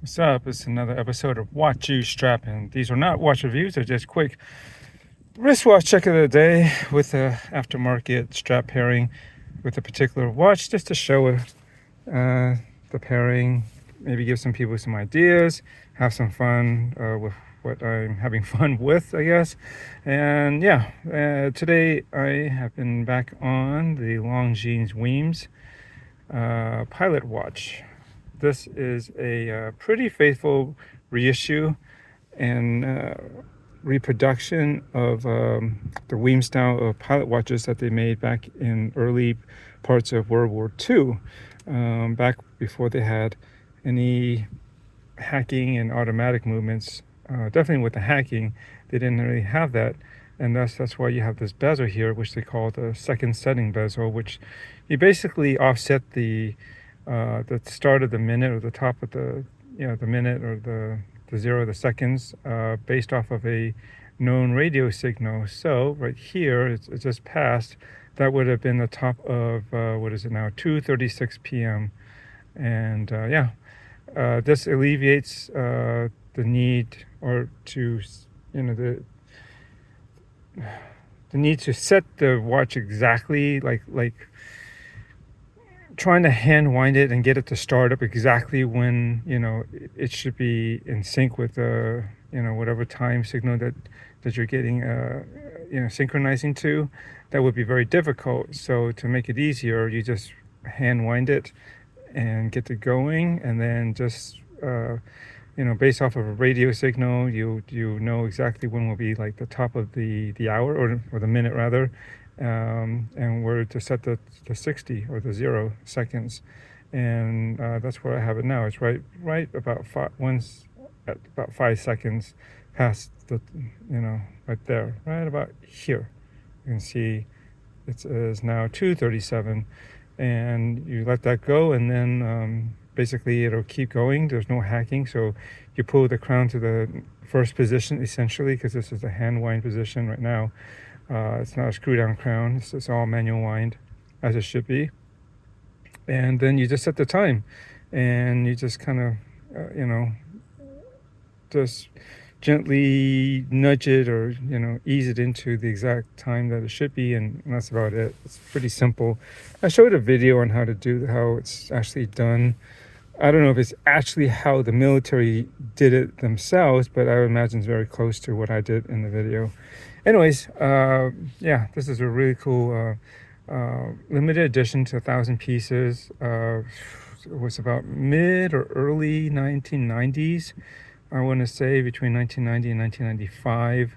What's up? It's another episode of Watch You Strappin. These are not watch reviews, they're just quick wristwatch check of the day with a aftermarket strap pairing with a particular watch, just to show the pairing, maybe give some people some ideas, have some fun with what I'm having fun with, I guess. And yeah, today I have been back on the Longines Weems pilot watch. This is a pretty faithful reissue and reproduction of the Weems style of pilot watches that they made back in early parts of World War II, back before they had any hacking and automatic movements. Definitely with the hacking, they didn't really have that. And that's why you have this bezel here, which they call the second setting bezel, which you basically offset the start of the minute or the top of the the minute or the zero, the seconds, based off of a known radio signal. So right here, it's just passed. That would have been the top of what is it now? 2:36 p.m. And this alleviates the need or to the need to set the watch exactly like trying to hand wind it and get it to start up exactly when it should be in sync with the whatever time signal that you're getting synchronizing to. That would be very difficult. So to make it easier, you just hand wind it and get it going, and then just based off of a radio signal, you know exactly when will be like the top of the hour or the minute rather, and where to set the 60 or the 0 seconds. And that's where I have it now. It's right about at about 5 seconds past the right there, right about here. You can see it is now 2:37, and you let that go, and then basically it'll keep going. There's no hacking, so you pull the crown to the first position essentially, because this is the hand wind position right now. It's not a screw down crown, it's all manual wind as it should be. And then you just set the time, and you just kind of just gently nudge it or ease it into the exact time that it should be, and that's about it. It's pretty simple. I showed a video on how it's actually done. I don't know if it's actually how the military did it themselves, but I would imagine it's very close to what I did in the video. Anyways, this is a really cool limited edition to 1,000 pieces. It was about mid or early 1990s. I want to say between 1990 and 1995.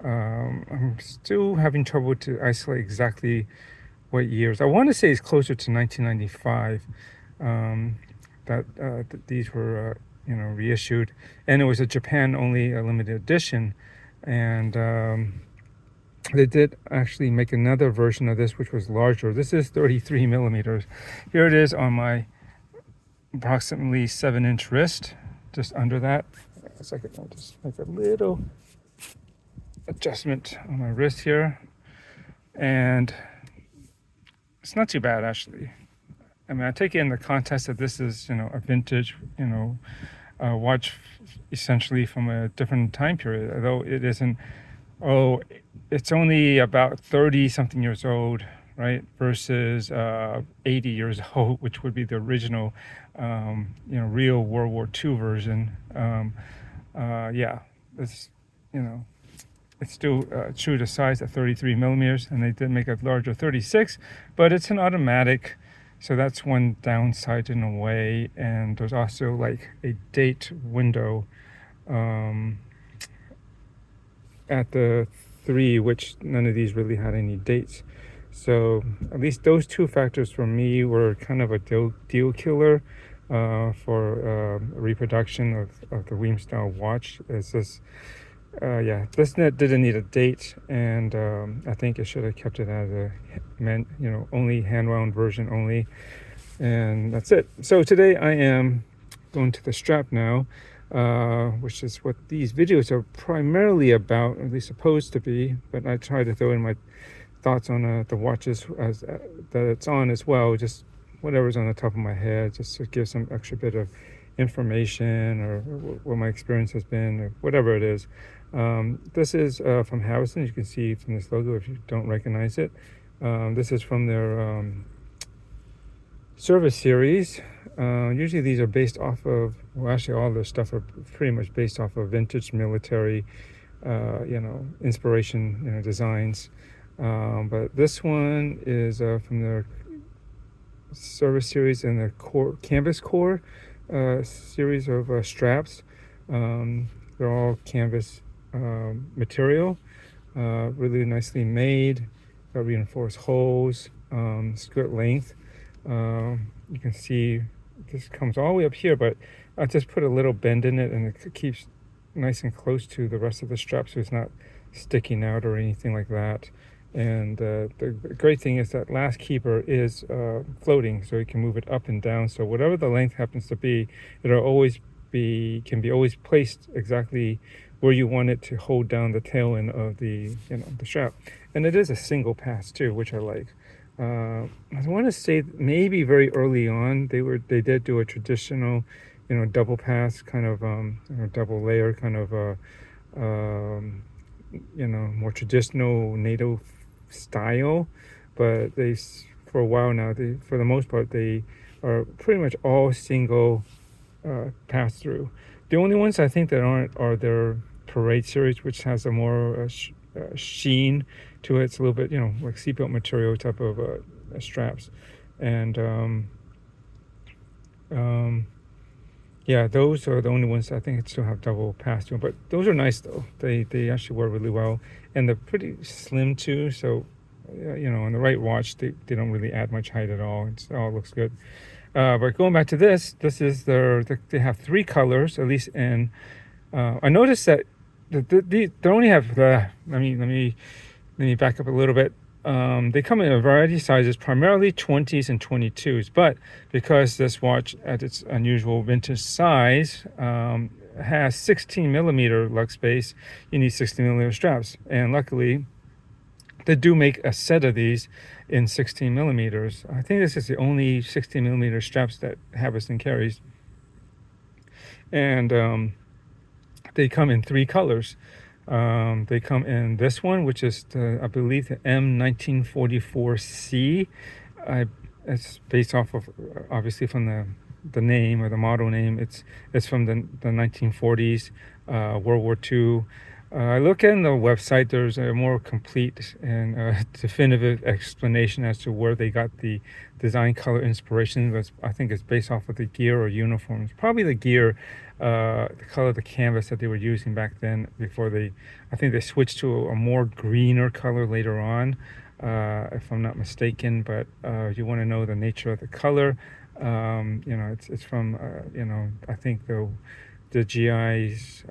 I'm still having trouble to isolate exactly what years. I want to say it's closer to 1995 that these were reissued, and it was a Japan only limited edition. And they did actually make another version of this, which was larger. This is 33 millimeters. Here it is on my approximately 7-inch wrist, just under that. A second, I'll just make a little adjustment on my wrist here, and it's not too bad actually. I mean, I take it in the context that this is a vintage watch, essentially from a different time period, although it isn't. It's only about 30 something years old, right, versus 80 years old, which would be the original real World War II version. It's it's still true to size at 33 millimeters, and they did make a larger 36, but it's an automatic, so that's one downside in a way. And there's also like a date window at the 3, which none of these really had any dates. So at least those two factors for me were kind of a deal killer for reproduction of the Weems style watch. It's just this net didn't need a date, and I think it should have kept it as a only hand wound version only, and that's it. So today I am going to the strap now, which is what these videos are primarily about, at least supposed to be, but I try to throw in my thoughts on the watches as that it's on as well, just whatever's on the top of my head, just to give some extra bit of information or what my experience has been or whatever it is. This is from Haveston. You can see from this logo if you don't recognize it. This is from their service series. Usually these are based off of, well, actually all their stuff are pretty much based off of vintage military, inspiration, designs. But this one is from their service series and the Canvas Corps series of straps. They're all canvas material, really nicely made. Got reinforced holes, skirt length. You can see this comes all the way up here, but I just put a little bend in it, and it keeps nice and close to the rest of the strap, so it's not sticking out or anything like that. And the great thing is that last keeper is floating, so you can move it up and down. So whatever the length happens to be, can be always placed exactly where you want it to hold down the tail end of the strap. And it is a single pass too, which I like. I want to say maybe very early on they did do a traditional, double pass kind of double layer kind of more traditional NATO style, but for a while now, for the most part, they are pretty much all single pass through. The only ones I think that aren't are their Parade series, which has a more sheen to it. It's a little bit, like seatbelt material type of straps. And yeah, those are the only ones I think still have double pass through. But those are nice though. They actually wear really well, and they're pretty slim too. So on the right watch, they don't really add much height at all. It all looks good. But going back to this is they have 3 colors, at least in. I noticed that they only have let me back up a little bit. They come in a variety of sizes, primarily 20s and 22s, but because this watch at its unusual vintage size has 16 millimeter lug space, you need 16 millimeter straps, and luckily they do make a set of these in 16 millimeters. I think this is the only 16 millimeter straps that Haveston carries, and they come in 3 colors. They come in this one, which is I believe the M-1944C. It's based off of, obviously, from the name or the model name. It's from the 1940s, World War II. I look in the website. There's a more complete and definitive explanation as to where they got the design color inspiration. I think it's based off of the gear or uniforms. Probably the gear, the color of the canvas that they were using back then. I think they switched to a more greener color later on, if I'm not mistaken. But you want to know the nature of the color. It's from I think the GI's.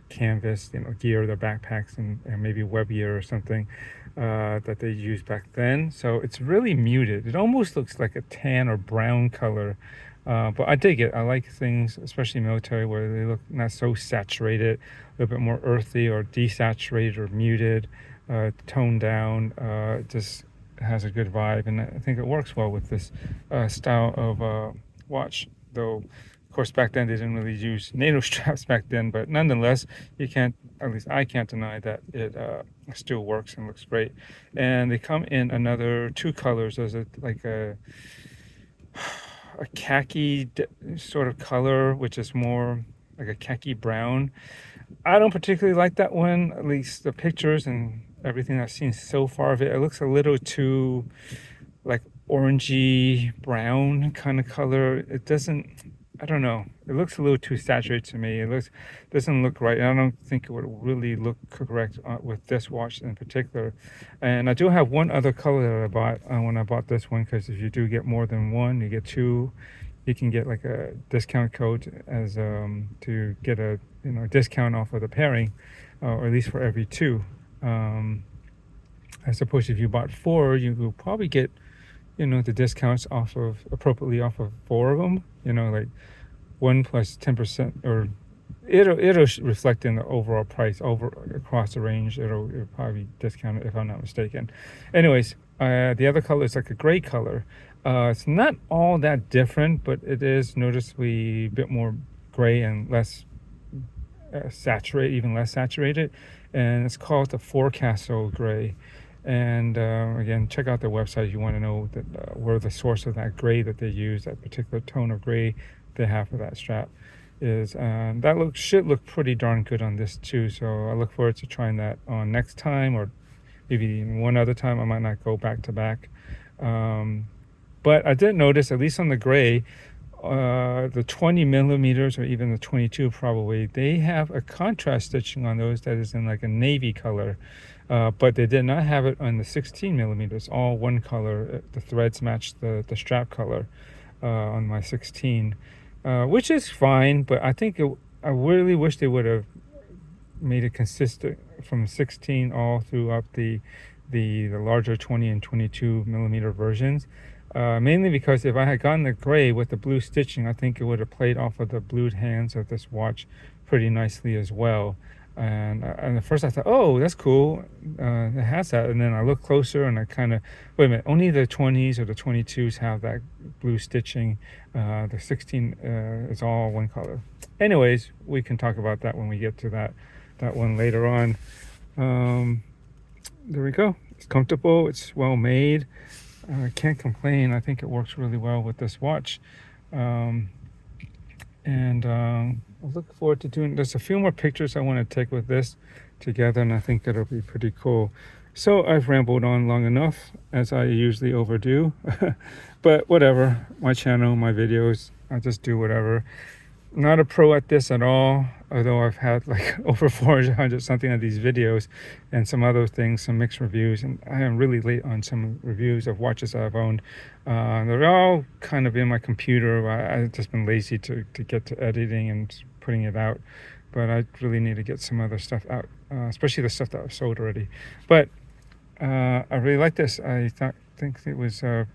Canvas, gear, their backpacks, and maybe web gear or something that they used back then. So it's really muted. It almost looks like a tan or brown color, but I dig it. I like things, especially military, where they look not so saturated, a little bit more earthy or desaturated or muted, toned down. It just has a good vibe, and I think it works well with this style of watch, though. Of course, back then they didn't really use NATO straps back then, but nonetheless, at least I can't deny that it still works and looks great. And they come in another 2 colors. There's a khaki sort of color, which is more like a khaki brown. I don't particularly like that one, at least the pictures and everything I've seen so far of it. It looks a little too like orangey brown kind of color. It doesn't. I don't know. It looks a little too saturated to me. Doesn't look right. I don't think it would really look correct with this watch in particular. And I do have one other color that I bought when I bought this one, because if you do get more than one, you get 2. You can get like a discount code as to get a discount off of the pairing, or at least for every 2. I suppose if you bought 4, you will probably get the discounts appropriately off of 4 of them, like 1 plus 10%, or it'll reflect in the overall price across the range. It'll probably be discounted if I'm not mistaken. Anyways, the other color is like a gray color. It's not all that different, but it is noticeably a bit more gray and less saturated, even less saturated. And it's called the Forecastle Gray. And again, check out their website if you want to know that, where the source of that gray that they use, that particular tone of gray they have for that strap is. That should look pretty darn good on this too. So I look forward to trying that on next time, or maybe one other time. I might not go back to back. But I did notice, at least on the gray, the 20 millimeters or even the 22 probably, they have a contrast stitching on those that is in like a navy color. But they did not have it on the 16 millimeters, all one color. The threads match the strap color on my 16, which is fine, but I think I really wish they would have made it consistent from 16 all throughout the larger 20 and 22 millimeter versions. Mainly because if I had gotten the gray with the blue stitching, I think it would have played off of the blued hands of this watch pretty nicely as well. And at first I thought, oh, that's cool, it has that. And then I looked closer and I kind of, wait a minute, only the 20s or the 22s have that blue stitching. The 16 is all one color. Anyways, we can talk about that when we get to that one later on. There we go. It's comfortable, it's well made. I can't complain. I think it works really well with this watch. And I look forward to doing, there's a few more pictures I want to take with this together, and I think it'll be pretty cool. So I've rambled on long enough, as I usually overdo. But whatever, my channel, my videos, I just do whatever. Not a pro at this at all, although I've had like over 400 something of these videos and some other things, some mixed reviews, and I am really late on some reviews of watches I've owned. They're all kind of in my computer. I've just been lazy to get to editing and putting it out, but I really need to get some other stuff out, especially the stuff that I've sold already. But I really like this. I think it was I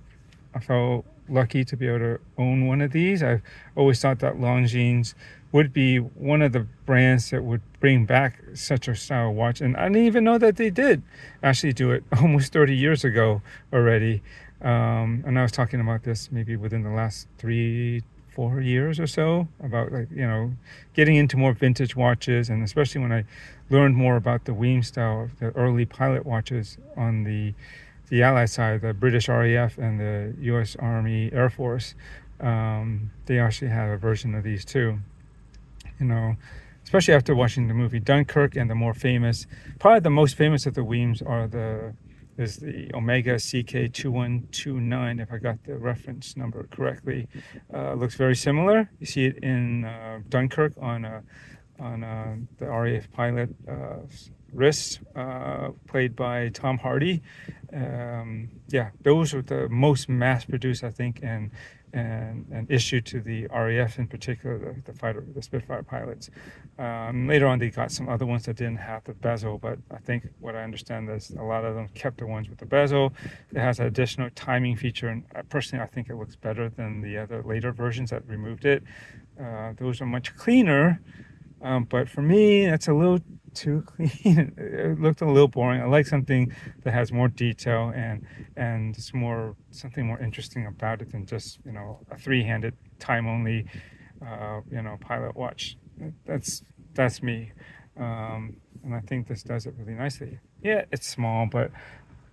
felt lucky to be able to own one of these. I've always thought that Longines would be one of the brands that would bring back such a style watch, and I didn't even know that they did actually do it almost 30 years ago already. And I was talking about this maybe within the last 3-4 years or so, about, like, you know, getting into more vintage watches, and especially when I learned more about the Weems style, the early pilot watches on the Allied side, the British RAF and the US Army Air Force. They actually have a version of these too. You know, especially after watching the movie Dunkirk, and the more famous, probably the most famous of the Weems is the Omega CK2129, if I got the reference number correctly. Looks very similar. You see it in Dunkirk on the RAF pilot wrist, played by Tom Hardy. Yeah, those are the most mass-produced, I think, and issued to the RAF in particular, the Spitfire pilots. Later on, they got some other ones that didn't have the bezel, but I think what I understand is a lot of them kept the ones with the bezel. It has an additional timing feature, and personally, I think it looks better than the other later versions that removed it. Those are much cleaner, but for me, that's a little too clean. It looked a little boring. I like something that has more detail and just something more interesting about it than just, you know, a three-handed time only, you know, pilot watch. That's me, and I think this does it really nicely. Yeah, it's small, but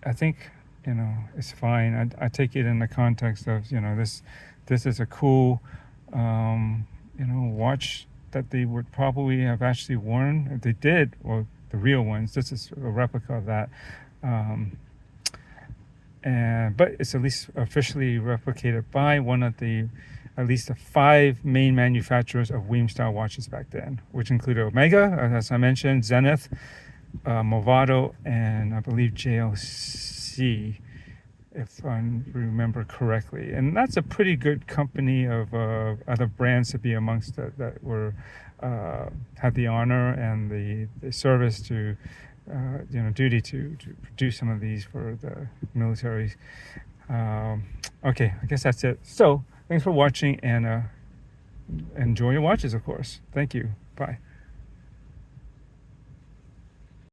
I think, you know, it's fine. I take it in the context of, you know, this is a cool, you know, watch that they would probably have actually worn if they did, or the real ones. This is a replica of that, but it's at least officially replicated by one of at least the 5 main manufacturers of Weems style watches back then, which included Omega, as I mentioned, Zenith, Movado, and I believe JLC, if I remember correctly. And that's a pretty good company of other brands to be amongst that were had the honor and the service to, you know, duty to produce some of these for the militaries. Okay, I guess that's it. So thanks for watching, and enjoy your watches, of course. Thank you. Bye.